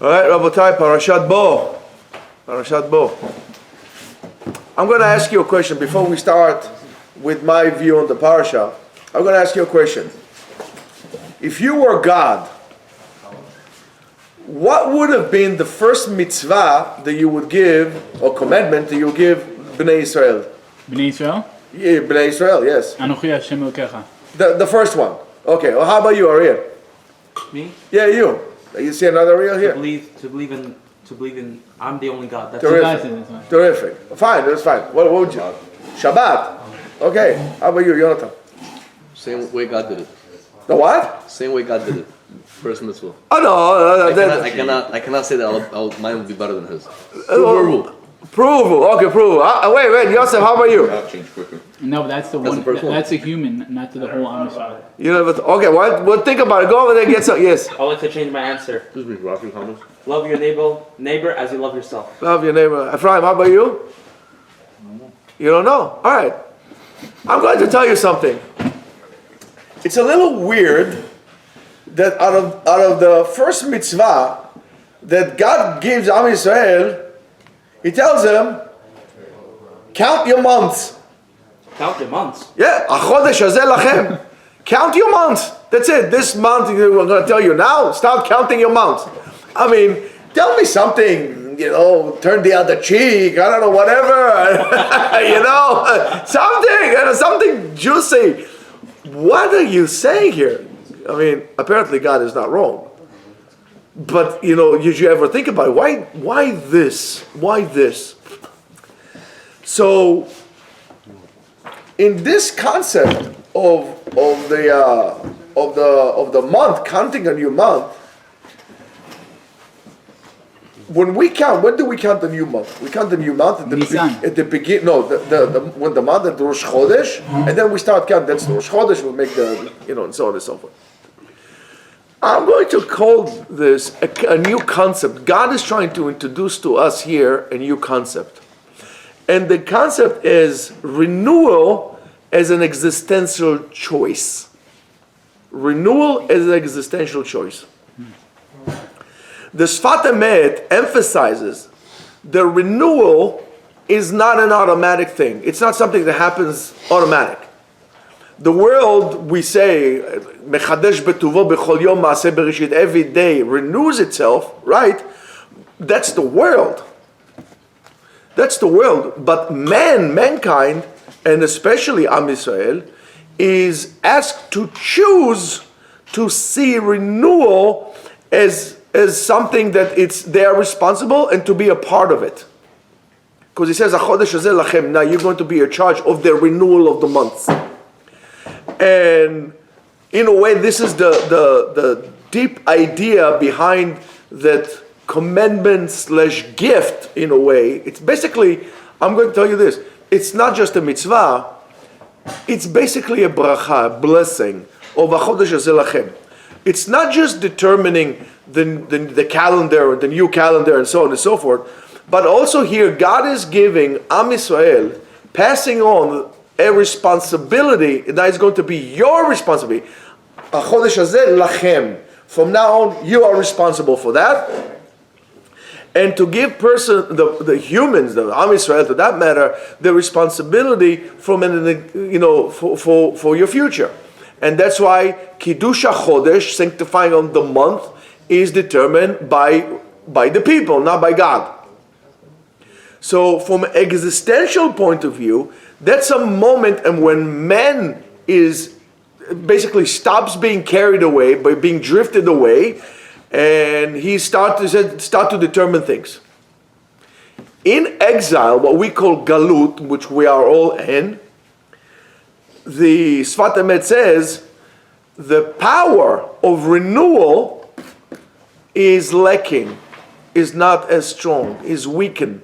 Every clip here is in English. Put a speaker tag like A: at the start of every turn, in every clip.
A: All right, Rabotai, Parashat Bo. Parashat Bo. I'm going to ask you a question before we start with my view on the parasha. I'm going to ask you a question. If you were God, what would have been the first mitzvah that you would give, or commandment that you would give Bnei Israel?
B: Bnei Israel?
A: Yeah, Bnei Israel, yes.
B: Anochi Hashem Elokecha.
A: The first one. Okay, well, how about you, Ariel?
C: Me?
A: Yeah, you. You see another Ariel here?
C: To believe in I'm the only God. That's
A: Terrific. Terrific. Fine, that's fine. What would you? Shabbat. Okay. How about you, Jonathan?
D: Same way God did it.
A: The what?
D: Same way God did it. First mitzvah.
A: Oh no,
D: I cannot say that mine will be better than his.
A: Approval. Okay, approval. Wait, Yosef, how about you?
E: That'll change quicker.
B: No, but that's the one. That's a human, not to the whole Am Yisrael.
A: You know, okay. Well, think about it. Go over there and get some. Yes.
C: I'd like to change my answer.
D: Excuse me, Rafi, comments?
C: Love your neighbor as you love yourself.
A: Love your neighbor. Ephraim, how about you? You don't know. All right. I'm going to tell you something. It's a little weird that out of the first mitzvah that God gives Am Yisrael, He tells them, count your months.
C: Count your months?
A: Yeah. Achodesh hazeh lachem. Count your months. That's it. This month, we're going to tell you now, start counting your months. I mean, tell me something, turn the other cheek, I don't know, whatever. Something juicy. What are you saying here? I mean, apparently God is not wrong. But, did you ever think about it? Why this? Why this? So, in this concept of the month, counting a new month, when do we count the new month? We count the new month at the beginning. No, when the month at Rosh Chodesh, and then we start counting. That's the Rosh Chodesh. We'll make the and so on and so forth. I'm going to call this a new concept. God is trying to introduce to us here a new concept. And the concept is renewal as an existential choice. Renewal as an existential choice. The Sfat Emet emphasizes the renewal is not an automatic thing. It's not something that happens automatic. The world, we say, Mechadesh betuvo b'chol yom ma'aseh bereshit, every day renews itself, right? That's the world. That's the world. But mankind, and especially Am Yisrael, is asked to choose to see renewal as something that they are responsible and to be a part of it. Because he says, Achodesh hazeh lachem, now you're going to be in charge of the renewal of the months. And in a way, this is the deep idea behind that commandment/gift, in a way. It's basically, I'm going to tell you this, it's not just a mitzvah, it's basically a bracha, a blessing of Achodesh hazeh lachem. It's not just determining the calendar, the new calendar, and so on and so forth, but also here God is giving Am Yisrael, passing on a responsibility that is going to be your responsibility. Achodesh hazeh lachem. From now on, you are responsible for that. And to give the humans, the Am Yisrael, to that matter, the responsibility from for your future. And that's why Kiddush HaChodesh, sanctifying on the month, is determined by the people, not by God. So from an existential point of view, that's a moment and when man is basically stops being carried away, by being drifted away, and he start to determine things. In exile, what we call galut, which we are all in, the Sfat Emet says the power of renewal is lacking, is not as strong, is weakened.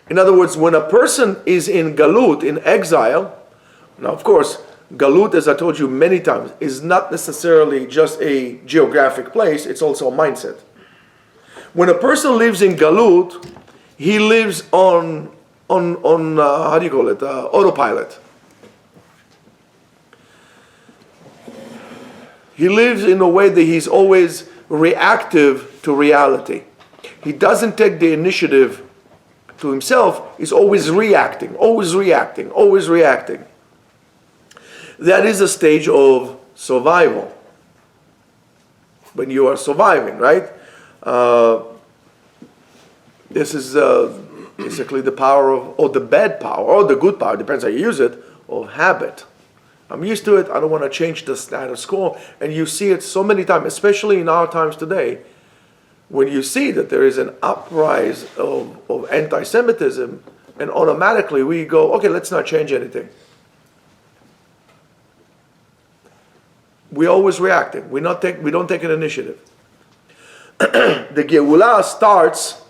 A: In other words, when a person is in galut, in exile, now of course, galut, as I told you many times, is not necessarily just a geographic place, it's also a mindset. When a person lives in galut, he lives on autopilot. He lives in a way that he's always reactive to reality. He doesn't take the initiative to himself. He's always reacting, always reacting, always reacting. That is a stage of survival. When you are surviving, right? This is basically the power of, or the bad power, or the good power, depends how you use it, of habit. I'm used to it, I don't want to change the status quo. And you see it so many times, especially in our times today, when you see that there is an uprise of anti-Semitism, and automatically we go, okay, let's not change anything. We're always reacting. We don't take an initiative. The Geulah starts,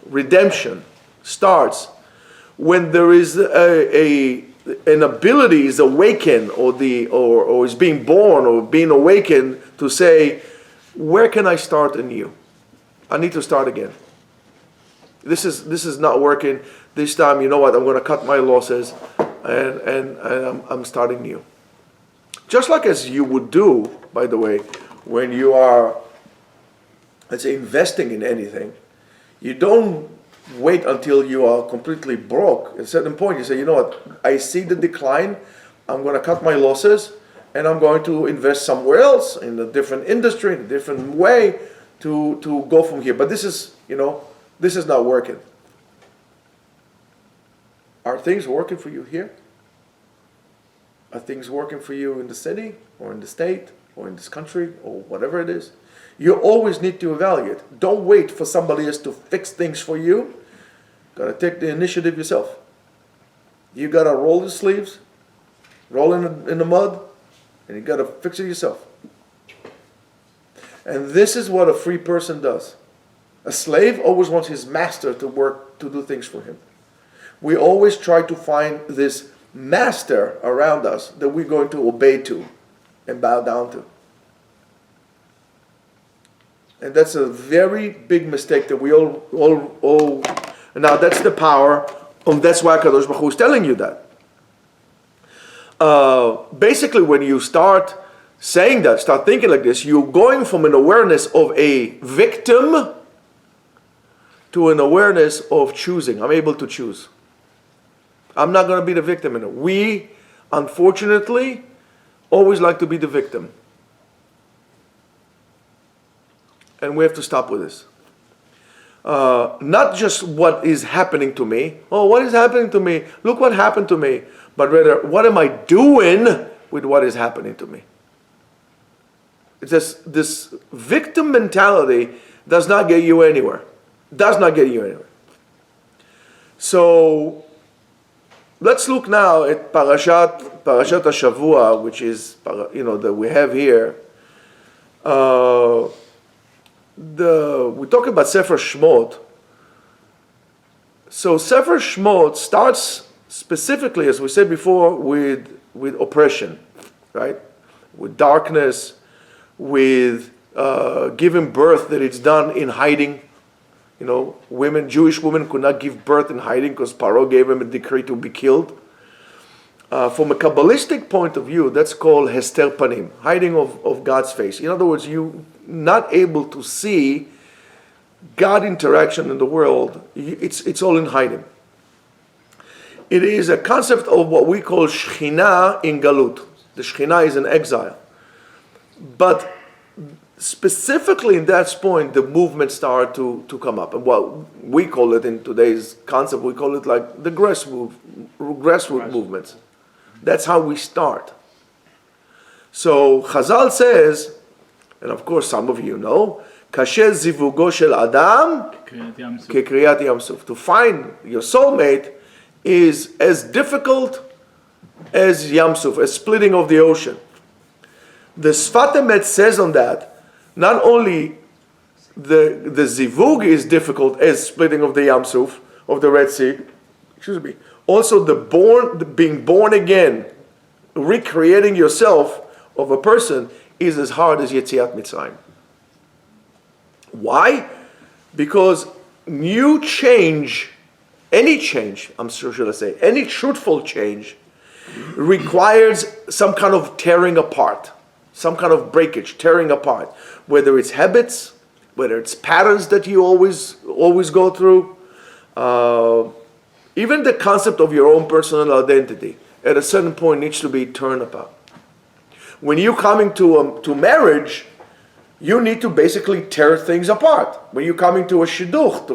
A: redemption starts when there is an ability is awakened, or is being born, or being awakened to say, where can I start anew? I need to start again. This is not working. This time, you know what? I'm going to cut my losses, and I'm starting new. Just like as you would do, by the way, when you are, let's say, investing in anything, you don't wait until you are completely broke. At a certain point, you say, you know what, I see the decline, I'm going to cut my losses, and I'm going to invest somewhere else, in a different industry, in a different way, to go from here. But this is not working. Are things working for you here? Are things working for you in the city, or in the state, or in this country, or whatever it is? You always need to evaluate. Don't wait for somebody else to fix things for you. Got to take the initiative yourself. You got to roll your sleeves, roll in the mud, and you got to fix it yourself. And this is what a free person does. A slave always wants his master to work, to do things for him. We always try to find this master around us that we're going to obey to and bow down to. And that's a very big mistake that we all now that's the power, and that's why Kadosh Baruch Hu is telling you that. Basically, when you start saying that, start thinking like this, you're going from an awareness of a victim to an awareness of choosing. I'm able to choose. I'm not going to be the victim anymore. We, unfortunately, always like to be the victim. And we have to stop with this. Not just what is happening to me. Oh, what is happening to me? Look what happened to me. But rather, what am I doing with what is happening to me? It's just, this victim mentality does not get you anywhere. Does not get you anywhere. So, let's look now at Parashat HaShavua, which is, that we have here. We talk about Sefer Shmot. So Sefer Shmot starts specifically, as we said before, with oppression, right? With darkness, with giving birth that it's done in hiding. Jewish women could not give birth in hiding because Paro gave them a decree to be killed. From a Kabbalistic point of view, that's called Hester Panim, hiding of God's face. In other words, you not able to see God interaction in the world. It's all in hiding. It is a concept of what we call Shekhinah in Galut. The Shekhinah is in exile. But specifically in that point, the movements start to come up. And what we call it in today's concept, we call it like the grassroots movements. That's how we start. So Chazal says, and of course some of you know, Kasher zivugo shel Adam kekriyat Yam Suf. To find your soulmate is as difficult as Yam Suf, as splitting of the ocean. The Sfat Emet says on that, not only the zivug is difficult as splitting of the Yam Suf, of the Red Sea, also being born again, recreating yourself of a person is as hard as Yetziat Mitzrayim. Why? Because any truthful change requires some kind of tearing apart. some kind of breakage, tearing apart, whether it's habits, whether it's patterns that you always go through, even the concept of your own personal identity at a certain point needs to be turned apart. When you're coming to marriage, you need to basically tear things apart. When you're coming to a shidduch,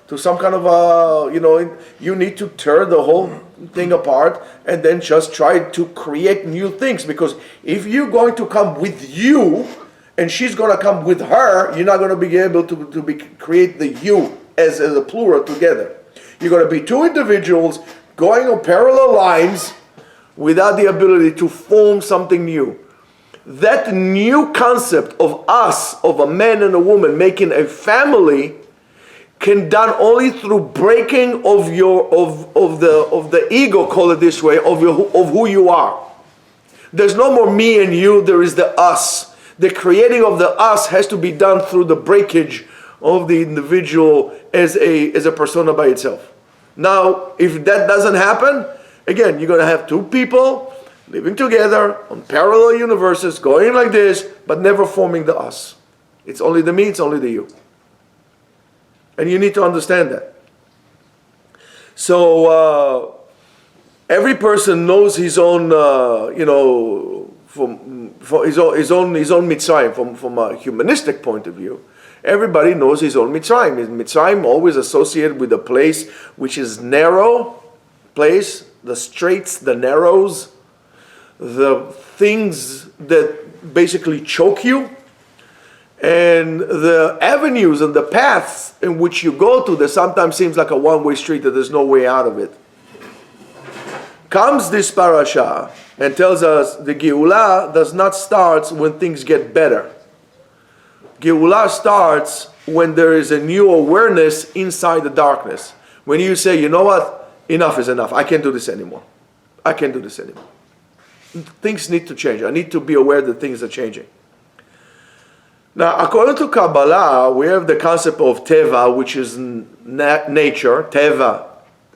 A: to some kind of you need to tear the whole thing apart and then just try to create new things. Because if you're going to come with you and she's going to come with her, you're not going to be able to create the you as a plural together. You're going to be two individuals going on parallel lines without the ability to form something new. That new concept of us, of a man and a woman making a family, can done only through breaking of the ego, call it this way, of who you are. There's no more me and you, there is the us. The creating of the us has to be done through the breakage of the individual as a persona by itself. Now, if that doesn't happen, again, you're going to have two people living together on parallel universes, going like this, but never forming the us. It's only the me, it's only the you. And you need to understand that. So, every person knows his own, from his own Mitzrayim, from a humanistic point of view. Everybody knows his own Mitzrayim. Mitzrayim always associated with a place which is narrow place, the straits, the narrows, the things that basically choke you, and the avenues and the paths in which you go to that sometimes seems like a one-way street that there's no way out of it. Comes this parasha and tells us the Geulah does not start when things get better. Geulah starts when there is a new awareness inside the darkness. When you say, you know what, enough is enough. I can't do this anymore. I can't do this anymore. Things need to change. I need to be aware that things are changing. Now, according to Kabbalah, we have the concept of Teva, which is nature. Teva.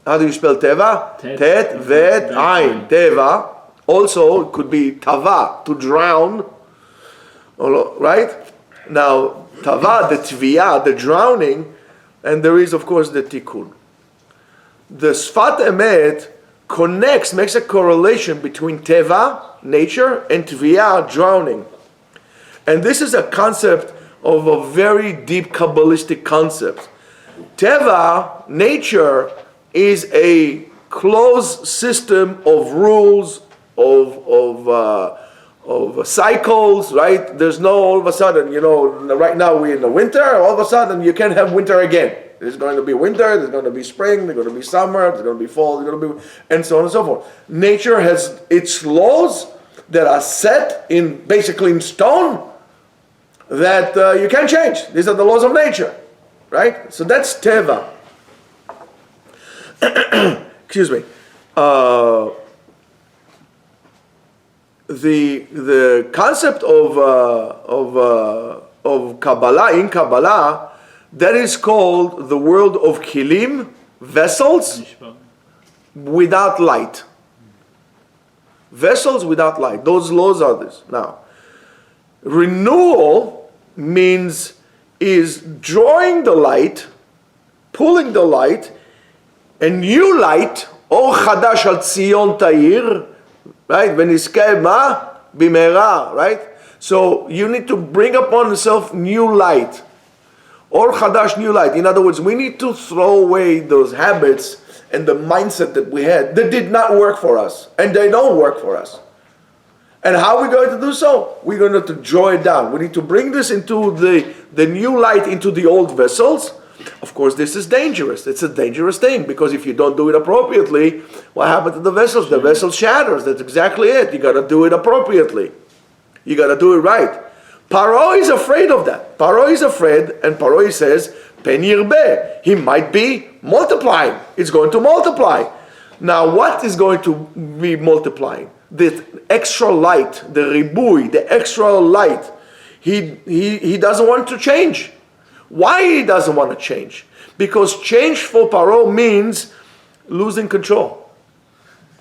A: How do you spell Teva? Tet, Vet, Ayin. Teva. Also, it could be Tava, to drown. Right? Now, Tava, the Tviyah, the drowning, and there is, of course, the Tikkun. The Sfat Emet makes a correlation between Teva, nature, and Tviyah, drowning. And this is a concept of a very deep Kabbalistic concept. Teva, nature, is a closed system of rules, of cycles, right? There's no all of a sudden, right now we're in the winter, all of a sudden you can't have winter again. There's going to be winter, there's going to be spring, there's going to be summer, there's going to be fall, there's going to be, and so on and so forth. Nature has its laws that are set basically in stone that you can't change. These are the laws of nature, right? So that's Teva. Excuse me. The concept of Kabbalah, in Kabbalah, that is called the world of Kilim, vessels without light. Vessels without light. Those laws are this. Now, renewal is drawing the light, pulling the light, a new light, Or Chadash al Tzion Ta'ir, right? V'nizkeh ma b'meira, right? So you need to bring upon yourself new light. Or Chadash, new light. In other words, we need to throw away those habits and the mindset that we had that did not work for us. And they don't work for us. And how are we going to do so? We're going to draw it down. We need to bring this into the new light into the old vessels. Of course, this is dangerous. It's a dangerous thing because if you don't do it appropriately, what happened to the vessels? The vessel shatters. That's exactly it. You got to do it appropriately. You got to do it right. Paro is afraid of that. Paro is afraid, and Paro says, Pen yirbeh. He might be multiplying. It's going to multiply. Now, what is going to be multiplying? The extra light, the ribui, the extra light. He doesn't want to change. Why he doesn't want to change? Because change for Paro means losing control.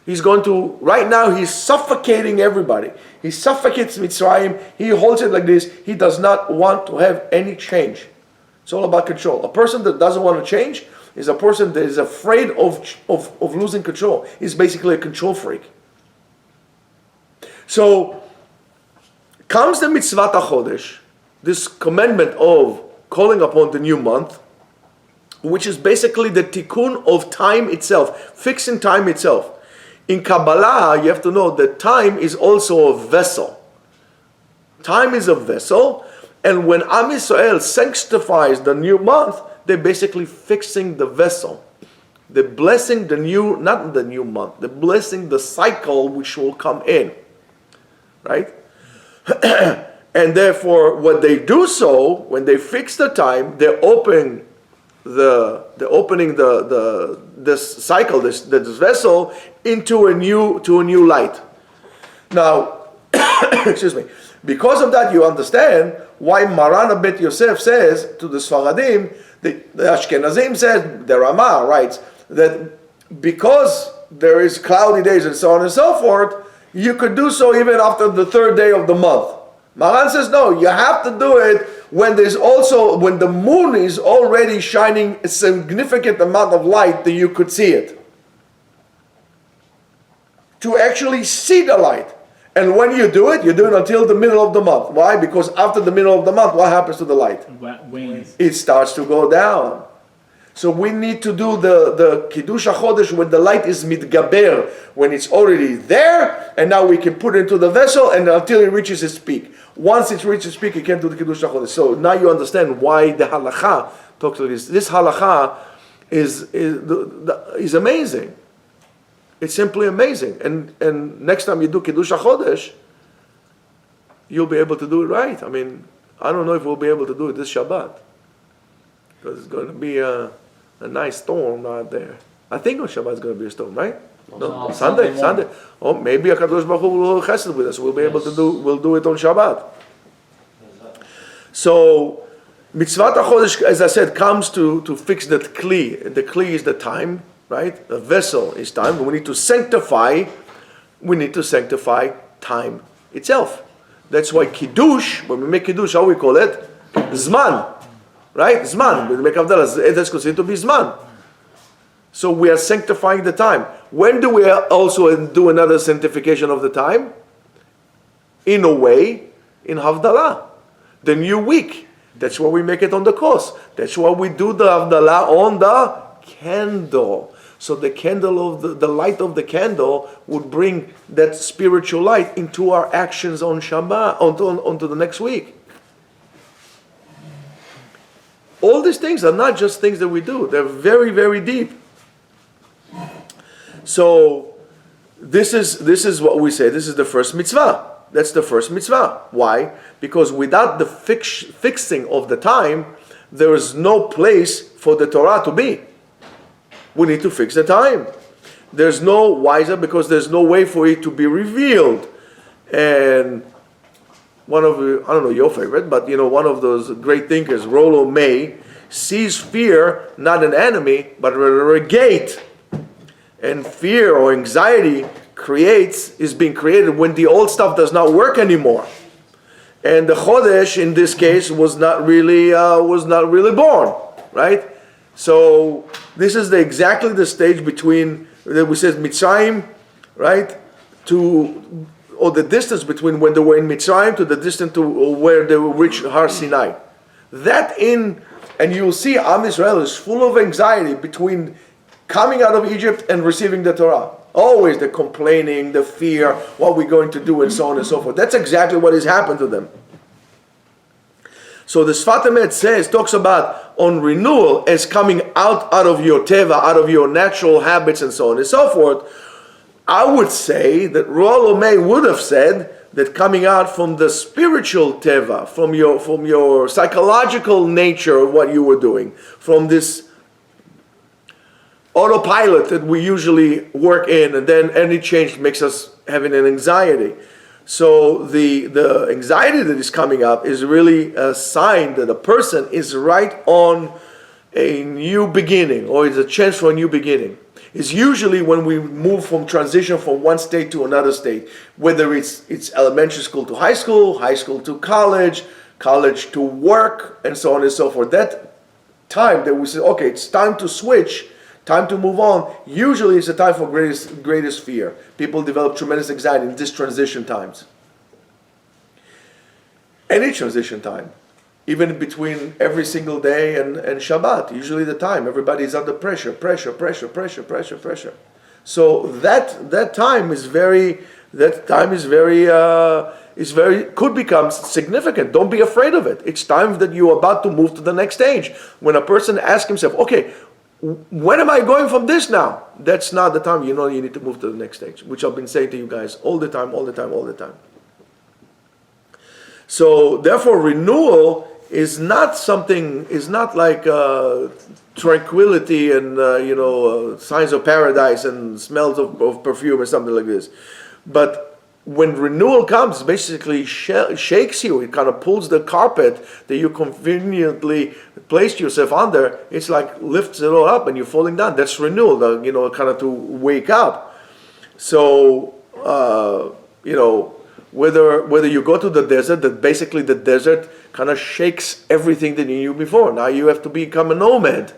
A: He's going to, right now he's suffocating everybody. He suffocates Mitzrayim, he holds it like this. He does not want to have any change. It's all about control. A person that doesn't want to change is a person that is afraid of losing control. He's basically a control freak. So, comes the Mitzvat HaChodesh, this commandment of calling upon the new month, which is basically the tikkun of time itself, fixing time itself. In Kabbalah, you have to know that time is also a vessel. Time is a vessel, and when Am Yisrael sanctifies the new month, they're basically fixing the vessel. They're blessing the new, not the new month, they're blessing the cycle which will come in. Right? And therefore, what they do so, when they fix the time, they're opening this cycle, this vessel, into a new light. Now, excuse me. Because of that, you understand why Maran Bet Yosef says to the Sfaradim, the Ashkenazim says, the Ramah writes that because there is cloudy days and so on and so forth, you could do so even after the third day of the month. Maran says no, you have to do it when the moon is already shining a significant amount of light that you could see it. To actually see the light. And when you do it until the middle of the month. Why? Because after the middle of the month, what happens to the light?
B: Wanes.
A: It starts to go down. So we need to do the Kiddush HaChodesh when the light is mitgaber, when it's already there, and now we can put it into the vessel and until it reaches its peak. Once it reaches its peak, you can't do the Kiddush HaChodesh. So now you understand why the halacha talks like this. This halacha is amazing. It's simply amazing. And next time you do Kiddush HaChodesh, you'll be able to do it right. I mean, I don't know if we'll be able to do it this Shabbat. Because it's going to be a nice storm out there. I think on Shabbat it's going to be a storm, right? No, Sunday. Oh, maybe HaKadosh Baruch Hu will chesed with us. We'll be able to do it on Shabbat. So, Mitzvat HaChodesh, as I said, comes to fix that kli. The kli is the time, right? The vessel is time. But we need to sanctify time itself. That's why Kiddush, when we make Kiddush, how we call it? Zman. Right? Zman. We make Havdalah. That's considered to be Zman. So we are sanctifying the time. When do we also do another sanctification of the time? In a way, in Havdalah. The new week. That's why we make it on the course. That's why we do the Havdalah on the candle. So the candle of the light of the candle would bring that spiritual light into our actions on Shabbat, onto the next week. All these things are not just things that we do. They're very, very deep. So this is what we say. This is the first mitzvah. That's the first mitzvah. Why? Because without the fixing of the time, there is no place for the Torah to be. We need to fix the time. There's no wiser because there's no way for it to be revealed. And one of, I don't know your favorite, but one of those great thinkers, Rollo May, sees fear not an enemy, but rather a gate. And fear or anxiety is being created when the old stuff does not work anymore. And the Chodesh in this case was not really born, right? So this is exactly the stage between that we said Mitzrayim, right, or the distance between when they were in Mitzrayim to the distance to where they reached Har Sinai. And you'll see Am Yisrael is full of anxiety between coming out of Egypt and receiving the Torah. Always the complaining, the fear, what we're going to do, and so on and so forth. That's exactly what has happened to them. So the Sfat Emet talks about on renewal as coming out of your teva, out of your natural habits, and so on and so forth. I would say that Rollo May would have said that coming out from the spiritual teva, from your psychological nature of what you were doing, from this autopilot that we usually work in, and then any change makes us having an anxiety. So the anxiety that is coming up is really a sign that a person is right on a new beginning, or is a chance for a new beginning. is usually when we move from transition from one state to another state, whether it's elementary school to high school to college, college to work, and so on and so forth. That time that we say, okay, it's time to switch, time to move on, usually it's a time for greatest fear. People develop tremendous anxiety in these transition times. Any transition time, even between every single day and Shabbat, usually the time everybody's under pressure. So that time is very could become significant. Don't be afraid of it. It's time that you're about to move to the next stage. When a person asks himself, okay, when am I going from this now? That's not the time. You know you need to move to the next stage, which I've been saying to you guys all the time. So therefore, renewal is not like tranquility and signs of paradise and smells of perfume or something like this. But when renewal comes, basically shakes you. It kind of pulls the carpet that you conveniently placed yourself under. It's like lifts it all up and you're falling down. That's renewal, kind of to wake up. So, whether you go to the desert, that basically the desert kind of shakes everything that you knew before. Now you have to become a nomad,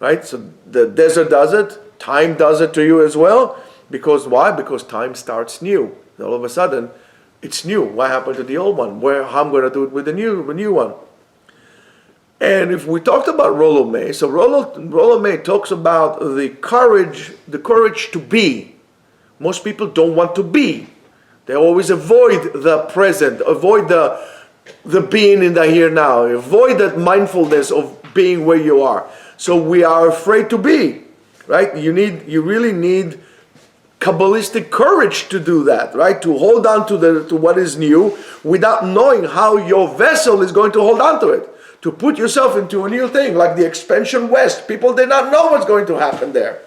A: right? So the desert does it, time does it to you as well. Because why? Because time starts new. All of a sudden, it's new. What happened to the old one? How I'm going to do it with the new one? And if we talked about Rollo May, so Rollo May talks about the courage to be. Most people don't want to be. They always avoid the present, avoid the being in the here now, avoid that mindfulness of being where you are. So we are afraid to be, right? You really need Kabbalistic courage to do that, right? To hold on to what is new without knowing how your vessel is going to hold on to it. To put yourself into a new thing, like the expansion west. People did not know what's going to happen there.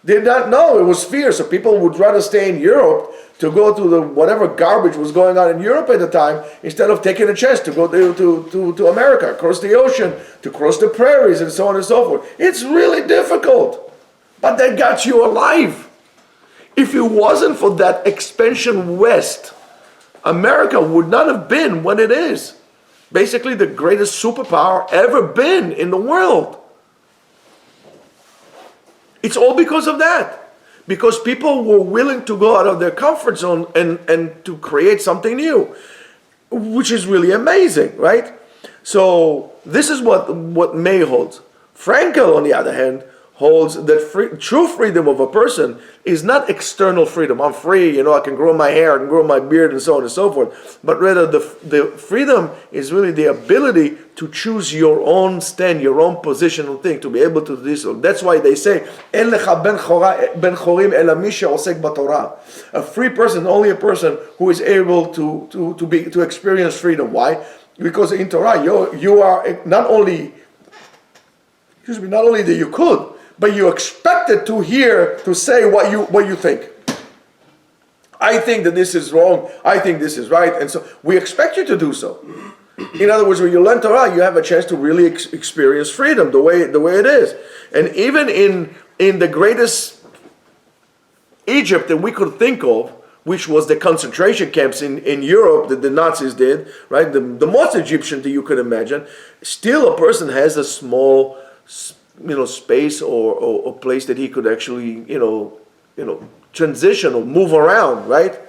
A: Did not know. It was fear. So people would rather stay in Europe to go to the whatever garbage was going on in Europe at the time, instead of taking a chance to go to America, across the ocean, to cross the prairies, and so on and so forth. It's really difficult. But that got you alive. If it wasn't for that expansion west, America would not have been what it is. Basically the greatest superpower ever been in the world. It's all because of that. Because people were willing to go out of their comfort zone and to create something new, which is really amazing, right? So this is what May holds. Frankel, on the other hand, holds that true freedom of a person is not external freedom. I'm free, I can grow my hair, I can grow my beard, and so on and so forth. But rather, the freedom is really the ability to choose your own stand, your own position and thing, to be able to do so. That's why they say, "En lecha ben chorim ela mi she'osek b'Torah." A free person, only a person who is able to experience freedom. Why? Because in Torah, you are not only that you could, but you're expected to say what you think. I think that this is wrong. I think this is right, and so we expect you to do so. In other words, when you learn Torah, you have a chance to really experience freedom the way it is. And even in the greatest Egypt that we could think of, which was the concentration camps in Europe that the Nazis did, right? The most Egyptian that you could imagine. Still, a person has a small space or place that he could actually transition or move around, right?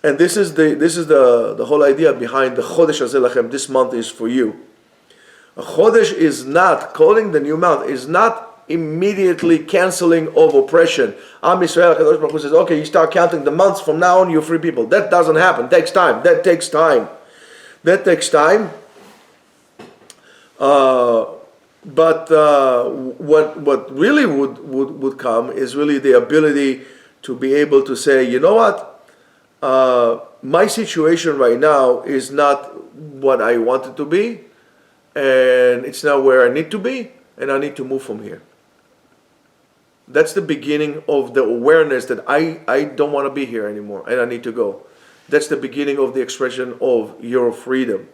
A: And this is the whole idea behind the Chodesh Hazeh Lachem. This month is for you. A Chodesh is not, calling the new month is not immediately canceling of oppression. Am Yisrael, Kadosh Baruch Hu says, okay, you start counting the months from now on, you're free people. That doesn't happen. It takes time. That takes time. But what really would come is really the ability to be able to say, you know what, my situation right now is not what I want it to be, and it's not where I need to be, and I need to move from here. That's the beginning of the awareness that I don't want to be here anymore, and I need to go. That's the beginning of the expression of your freedom.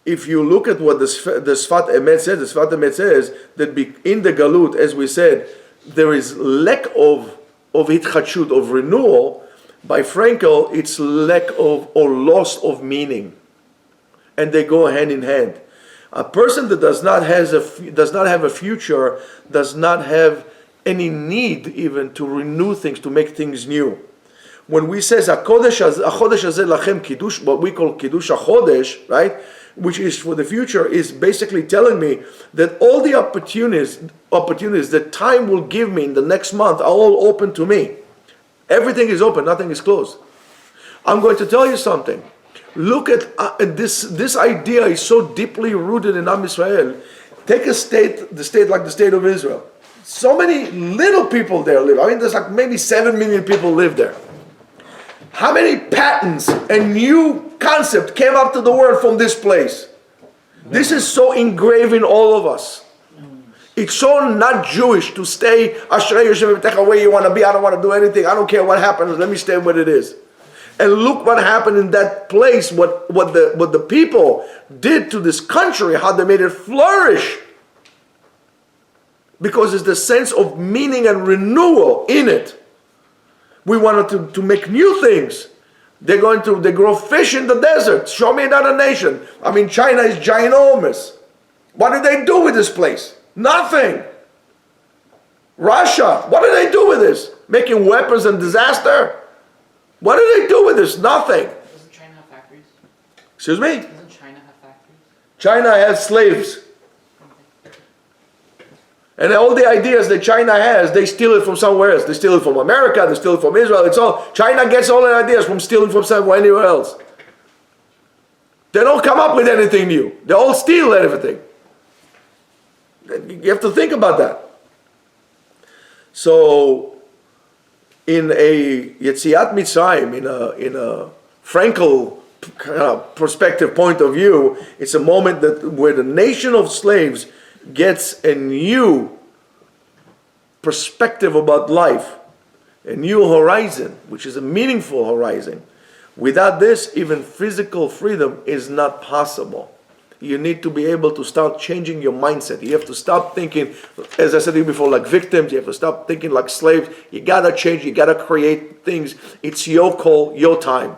A: if you look at what the Sfat Emet says, the Sfat Emet says that in the Galut, as we said, there is lack of hitchachut, of renewal. By Frankel, it's lack of or loss of meaning, and they go hand in hand. A person that does not have a future does not have any need even to renew things, to make things new. When we says Chodesh hazeh lachem kiddush, what we call kiddush HaChodesh, right, which is for the future, is basically telling me that all the opportunities that time will give me in the next month are all open to me. Everything is open, nothing is closed. I'm going to tell you something. Look at this idea is so deeply rooted in Am Yisrael. Take the state like the state of Israel. So many little people there live. I mean, there's like maybe 7 million people live there. How many patents and new concept came up to the world from this place? This is so engraved in all of us. It's so not Jewish to stay Ashrei Yeshiva B'techa where you want to be. I don't want to do anything. I don't care what happens. Let me stay where it is. And look what happened in that place. What the people did to this country. How they made it flourish. Because it's the sense of meaning and renewal in it. We wanted to make new things. They grow fish in the desert. Show me another nation. I mean, China is ginormous. What did they do with this place? Nothing. Russia, what did they do with this? Making weapons and disaster? What did they do with this? Nothing.
E: Doesn't China have factories?
A: Excuse me?
E: Doesn't China have factories?
A: China has slaves. And all the ideas that China has, they steal it from somewhere else. They steal it from America, they steal it from Israel. It's all, China gets all the ideas from stealing from somewhere, anywhere else. They don't come up with anything new. They all steal everything. You have to think about that. So, in a Yetziat Mitzrayim, in a Frankel kind of perspective point of view, it's a moment where the nation of slaves gets a new perspective about life, a new horizon, which is a meaningful horizon. Without this, even physical freedom is not possible. You need to be able to start changing your mindset. You have to stop thinking, as I said to you before, like victims. You have to stop thinking like slaves. You gotta change, you gotta create things. It's your call, your time.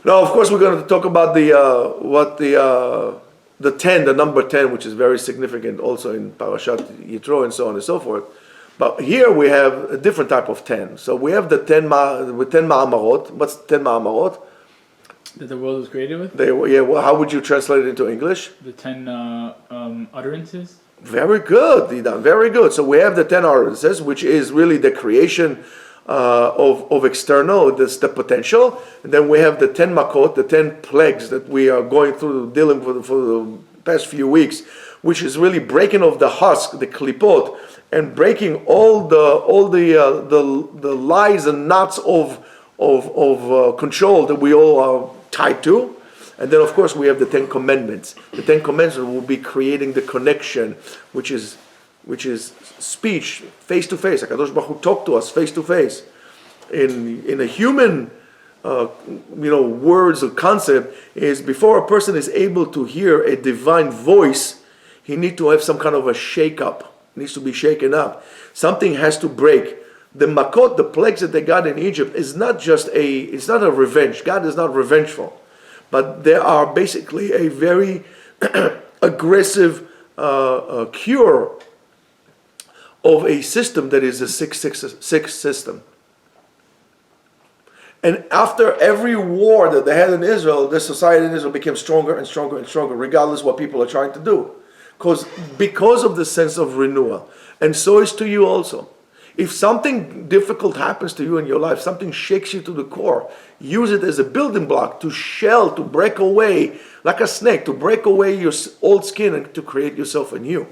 A: Now, of course, we're going to talk about the 10, the number 10, which is very significant also in Parashat Yitro and so on and so forth. But here we have a different type of 10. So we have the 10 ma'amarot. What's 10 ma'amarot?
B: That the world was created with?
A: Well, how would you translate it into English?
B: The 10 utterances?
A: Very good, Idan, very good. So we have the 10 utterances, which is really the creation of external, that's the potential. And then we have the 10 makot, the 10 plagues that we are going through, dealing with for the past few weeks, which is really breaking of the husk, the klipot, and breaking all the lies and knots of control that we all are tied to. And then, of course, we have the 10 commandments. The 10 commandments will be creating the connection, which is speech, face to face. HaKadosh Baruch Hu talk to us face to face. In a human, words or concept, is before a person is able to hear a divine voice, he needs to have some kind of a shake-up. It needs to be shaken up. Something has to break. The makot, the plagues that they got in Egypt, is not just it's not a revenge. God is not revengeful. But they are basically a very aggressive cure of a system that is a sick system. And after every war that they had in Israel, the society in Israel became stronger and stronger and stronger, regardless what people are trying to do. Because of the sense of renewal. And so is to you also. If something difficult happens to you in your life, something shakes you to the core, use it as a building block to break away, like a snake, to break away your old skin and to create yourself anew.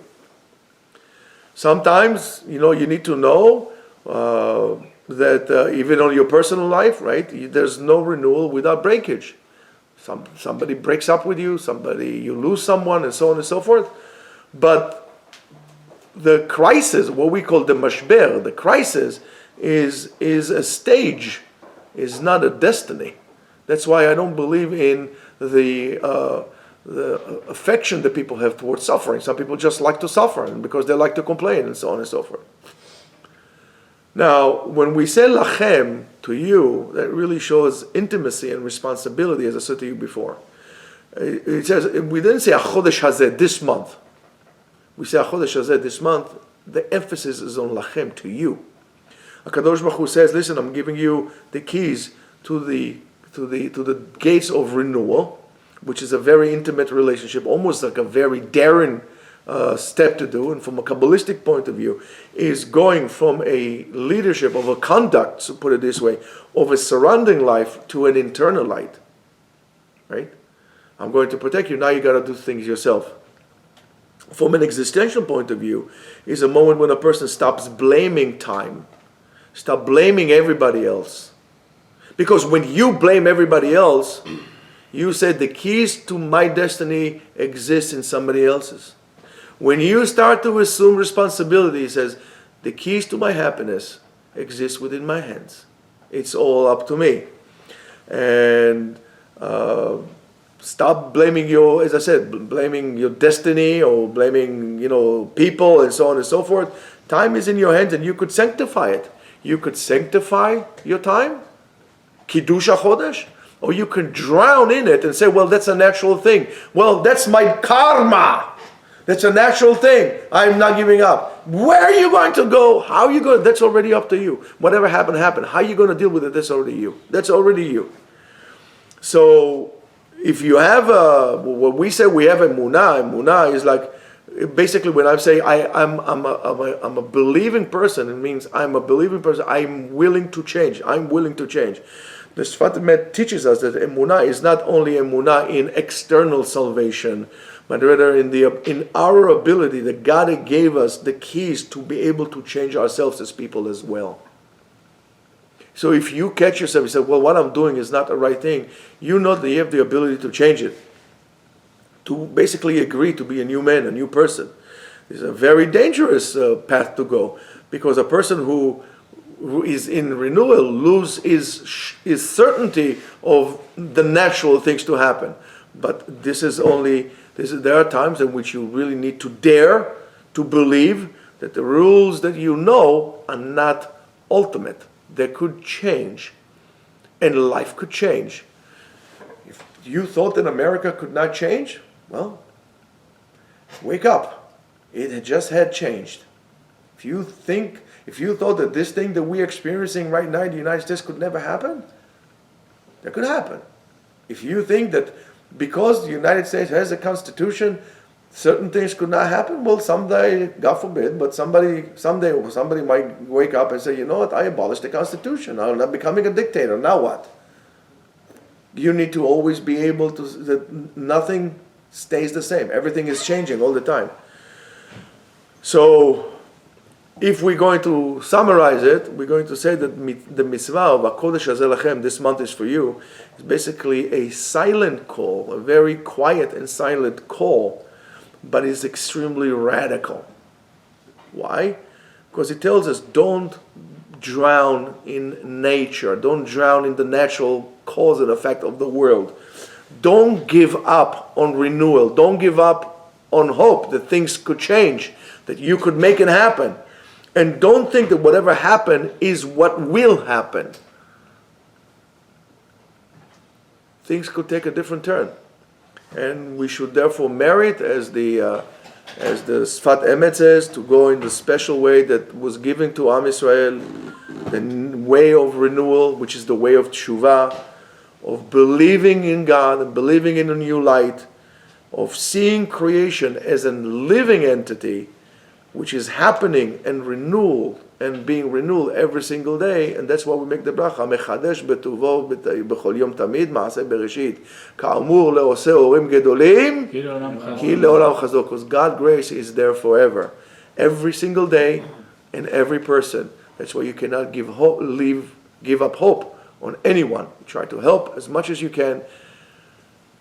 A: Sometimes, you need to know that even on your personal life, right, there's no renewal without breakage. Somebody breaks up with you, you lose someone, and so on and so forth. But the crisis, what we call the mashber, the crisis, is a stage, is not a destiny. That's why I don't believe in the affection that people have towards suffering. Some people just like to suffer and because they like to complain and so on and so forth. Now, when we say lachem to you, that really shows intimacy and responsibility, as I said to you before. It says, we didn't say achodesh hazeh, this month. We say achodesh hazeh, this month. The emphasis is on lachem, to you. HaKadosh Baruch Hu says, listen, I'm giving you the keys to the gates of renewal, which is a very intimate relationship, almost like a very daring step to do, and from a Kabbalistic point of view, is going from a leadership of a conduct, to put it this way, of a surrounding life to an internal light. Right? I'm going to protect you, now you got to do things yourself. From an existential point of view, is a moment when a person stops blaming time, stop blaming everybody else. Because when you blame everybody else, you said the keys to my destiny exist in somebody else's. When you start to assume responsibility, he says, the keys to my happiness exist within my hands. It's all up to me. And stop blaming your, as I said, blaming your destiny or blaming, people and so on and so forth. Time is in your hands and you could sanctify it. You could sanctify your time, Kiddush HaChodesh, or you can drown in it and say, well, that's a natural thing. Well, that's my karma. That's a natural thing. I'm not giving up. Where are you going to go? How are you going? That's already up to you. Whatever happened, happened. How are you going to deal with it? That's already you. That's already you. So, if you have what we say we have emunah is like, basically when I say I'm a believing person, it means I'm a believing person. I'm willing to change. I'm willing to change. The Sfat Emet teaches us that emunah is not only emunah in external salvation, but rather in our ability that God gave us the keys to be able to change ourselves as people as well. So if you catch yourself, you say, well, what I'm doing is not the right thing, you know that you have the ability to change it, to basically agree to be a new man, a new person. It's a very dangerous path to go, because a person who is in renewal loses his certainty of the natural things to happen. But there are times in which you really need to dare to believe that the rules that you know are not ultimate. They could change, and life could change. If you thought that America could not change, well, wake up. It just had changed. If you thought that this thing that we're experiencing right now in the United States could never happen, that could happen. If you think that because the United States has a constitution, certain things could not happen, well, someday, God forbid, but someday might wake up and say, you know what, I abolished the Constitution. I'm not becoming a dictator. Now what? You need to always be able to, that nothing stays the same. Everything is changing all the time. So, if we're going to summarize it, we're going to say that the mitzvah of HaKodesh Hazeh Lachem, this month is for you, is basically a silent call, a very quiet and silent call, but it's extremely radical. Why? Because it tells us don't drown in nature, don't drown in the natural cause and effect of the world. Don't give up on renewal, don't give up on hope that things could change, that you could make it happen. And don't think that whatever happened is what will happen. Things could take a different turn. And we should therefore merit, as the Sfat Emet says, to go in the special way that was given to Am Yisrael, the way of renewal, which is the way of tshuva, of believing in God and believing in a new light, of seeing creation as a living entity, which is happening and renewal and being renewed every single day, and that's why we make the bracha. Mechadesh betuvo b'chol yom tamid ma'aseh bereshit ka'amur le'oseh orim gedolim ki le'olam chazok. Because God's grace is there forever, every single day and every person. That's why you cannot give up hope on anyone. Try to help as much as you can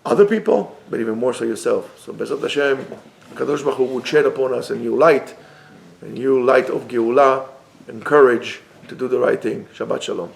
A: other people, but even more so yourself. So Bezat Hashem, Kadosh Baruch Hu would shed upon us a new light of Geulah and courage to do the right thing. Shabbat Shalom.